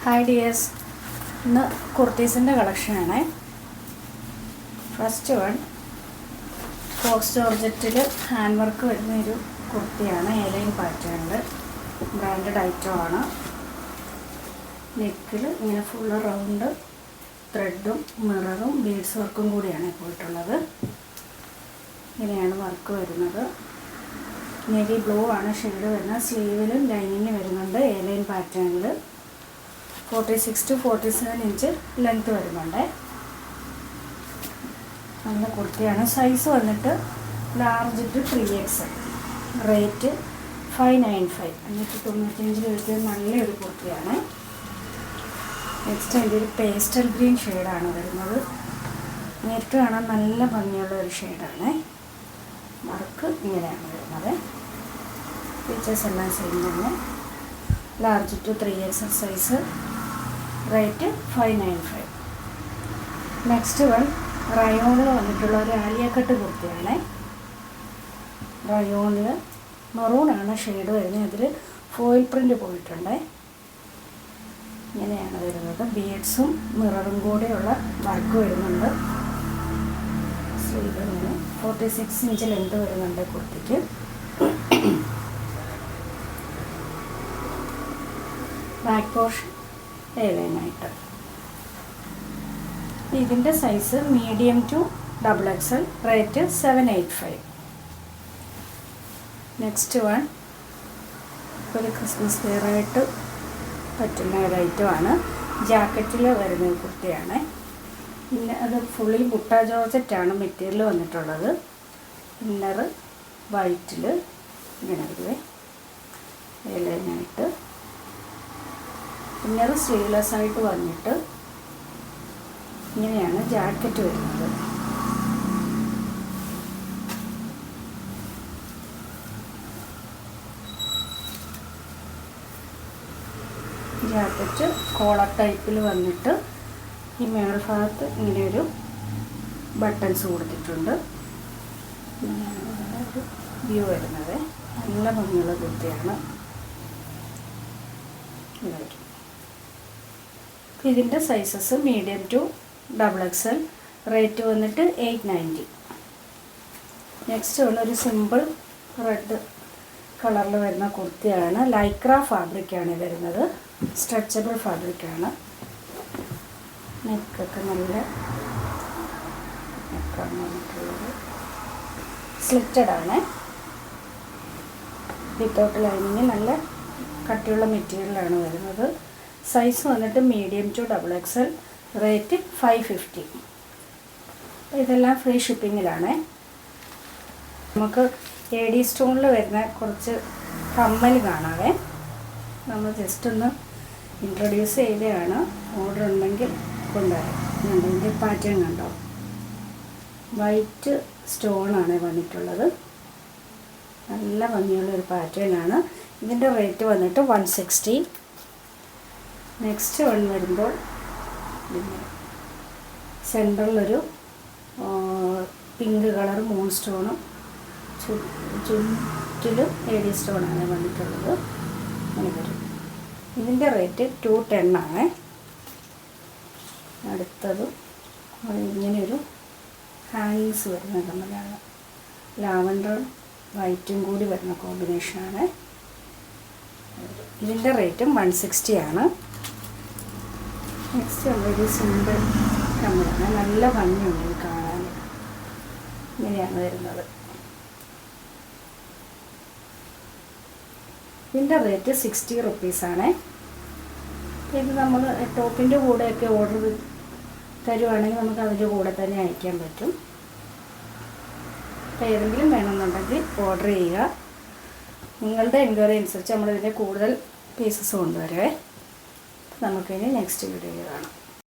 Hi dears, ഇന്ന് കുർത്തീസിൻ്റെ കളക്ഷനാണ്. ഫസ്റ്റ് വൺ ഫോക്സ് ജോർജറ്റിൽ ഹാൻഡ് വർക്ക് വരുന്നൊരു കുർത്തിയാണ്. എലൈൻ പാറ്റേണിൽ ബ്രാൻഡഡ് ഐറ്റമാണ്. നെക്കിൽ ഇങ്ങനെ ഫുള്ള് റൗണ്ട് ത്രെഡും മിററും ബീഡ്സ് വർക്കും കൂടിയാണ് പോയിട്ടുള്ളത്. ഇങ്ങനെയാണ് വർക്ക് വരുന്നത്. നേവി ബ്ലൂ ആണ് ഷെയ്ഡ് വരുന്നത്. സ്ലീവിലും ലൈനിങ് വരുന്നുണ്ട്. എലൈൻ പാറ്റേണിൽ 46 to 47 ഇഞ്ച് ലെങ്ത് വരുന്നുണ്ട്. നല്ല കുർത്തിയാണ്. സൈസ് വന്നിട്ട് ലാർജ് ടു 3XL. റേറ്റ് 595, 595 രൂപയ്ക്ക് നല്ലൊരു കുർത്തിയാണ്. നെക്സ്റ്റ് അതിൻ്റെ ഒരു പേസ്റ്റൽ ഗ്രീൻ ഷെയ്ഡാണ് വരുന്നത്. നേരിട്ട് കാണാൻ നല്ല ഭംഗിയുള്ള ഒരു ഷെയ്ഡാണ്. വർക്ക് ഇങ്ങനെയാണ് വരുന്നത്. ഫീച്ചേഴ്സ് എല്ലാം സെയിം തന്നെ. Large to 3XL size. Rate 595. Next one റയോണിൽ വന്നിട്ടുള്ള ഒരു ആലിയ കട്ട് കുർത്തിയാണ്. റയോണിൽ മെറൂണാണ് ഷെയ്ഡ് വരുന്നത്. അതിൽ ഫോയിൽ പ്രിൻ്റ് പോയിട്ടുണ്ട്. ഇങ്ങനെയാണ് വരുന്നത്. ബീഡ്സും മിററും കൂടെയുള്ള വർക്ക് വരുന്നുണ്ട്. സ്ലീവ് ഇങ്ങനെ 46 ഇഞ്ച് ലെങ്ത് വരുന്നുണ്ട് കുർത്തിക്ക്. ബാക്ക് പോർഷൻ എലൈനായിട്ട്. ഇതിൻ്റെ size medium to XXL. Rate 785. Next one ഒരു ക്രിസ്മസ് വെയറായിട്ട് പറ്റുന്ന ഒരു ഐറ്റമാണ്. ജാക്കറ്റിൽ വരുന്ന കുർത്തിയാണ്. പിന്നെ അത് ഫുള്ളി ബുട്ട ജോർജറ്റാണ് മെറ്റീരിയൽ വന്നിട്ടുള്ളത്. ഇന്നർ വൈറ്റിൽ ഇങ്ങനെ വരുവേ എലൈനായിട്ട്. ഇന്നർ സ്ലീവ്ലെസ് ആയിട്ട് വന്നിട്ട് ഇങ്ങനെയാണ് ജാക്കറ്റ് വരുന്നത്. ജാക്കറ്റ് കോളർ ടൈപ്പിൽ വന്നിട്ട് ഈ മേൽഭാഗത്ത് ഇങ്ങനെയൊരു ബട്ടൺസ് കൊടുത്തിട്ടുണ്ട്. ഇങ്ങനെയാണ് ഒരു വ്യൂ വരുന്നത്. നല്ല ഭംഗിയുള്ള കുർത്തിയാണ്. ഇതിൻ്റെ sizes medium to XXL. Rate വന്നിട്ട് 890. നെക്സ്റ്റ് ഉള്ളൊരു സിമ്പിൾ റെഡ് കളറിൽ വരുന്ന കുർത്തിയാണ്. ലൈക്ര ഫാബ്രിക്കാണ് വരുന്നത്. സ്ട്രെച്ചബിൾ ഫാബ്രിക്കാണ്. നെക്കൊക്കെ നല്ല നെക്കാണ് വന്നിട്ടുള്ളത്. സ്ലിറ്റഡ് ആണ്. വിത്തൗട്ട് ലൈനിങ് നല്ല കട്ടിയുള്ള മെറ്റീരിയലാണ് വരുന്നത്. സൈസ് വന്നിട്ട് മീഡിയം ടു XXL. റേറ്റ് 550. ഇതെല്ലാം ഫ്രീ ഷിപ്പിങ്ങിലാണ്. നമുക്ക് AD സ്റ്റോണിൽ വരുന്ന കുറച്ച് കമ്മൽ കാണാവേ. നമ്മൾ ജസ്റ്റ് ഒന്ന് ഇൻട്രൊഡ്യൂസ് ചെയ്തതാണ്. ഓർഡർ ഉണ്ടെങ്കിൽ കൊണ്ടുവരാം. ഇതിൻ്റെ പാറ്റേൺ കണ്ടോ? വൈറ്റ് സ്റ്റോണാണ് വന്നിട്ടുള്ളത്. നല്ല ഭംഗിയുള്ളൊരു പാറ്റേണാണ്. ഇതിൻ്റെ റേറ്റ് വന്നിട്ട് 160. നെക്സ്റ്റ് വൺ വരുമ്പോൾ പിന്നെ സെൻറ്ററിലൊരു പിങ്ക് കളർ മൂൺ സ്റ്റോണും ചുറ്റിലും AD സ്റ്റോണാണ് വന്നിട്ടുള്ളത്. അങ്ങനെ വരും. ഇതിൻ്റെ റേറ്റ് 210 ആണ്. അടുത്തതും ഇങ്ങനെയൊരു ഹാങ്ങിങ്സ് വരുന്ന കമ്മലാണ്. ലാവൻഡറും വൈറ്റും കൂടി വരുന്ന കോമ്പിനേഷനാണ്. ഇതിൻ്റെ റേറ്റും 160 ആണ്. നെക്സ്റ്റ് ഉള്ളൊരു സിമ്പിൾ കമ്മലാണ്. നല്ല ഭംഗിയുണ്ട് ഇത് കാണാൻ. ഇങ്ങനെയാണ് വരുന്നത്. ഇതിൻ്റെ റേറ്റ് 60 റുപ്പീസാണ്. ഇത് നമ്മൾ ടോപ്പിൻ്റെ കൂടെയൊക്കെ ഓർഡർ തരുവാണെങ്കിൽ നമുക്ക് അതിൻ്റെ കൂടെ തന്നെ അയക്കാൻ പറ്റും. അപ്പോൾ ഏതെങ്കിലും വേണമെന്നുണ്ടെങ്കിൽ ഓർഡർ ചെയ്യുക. നിങ്ങളുടെ എൻക്വയറി അനുസരിച്ച് നമ്മളിതിൻ്റെ കൂടുതൽ പീസസ് കൊണ്ടുവരുവേ. നമുക്കിനി നെക്സ്റ്റ് വീഡിയോയിൽ കാണാം.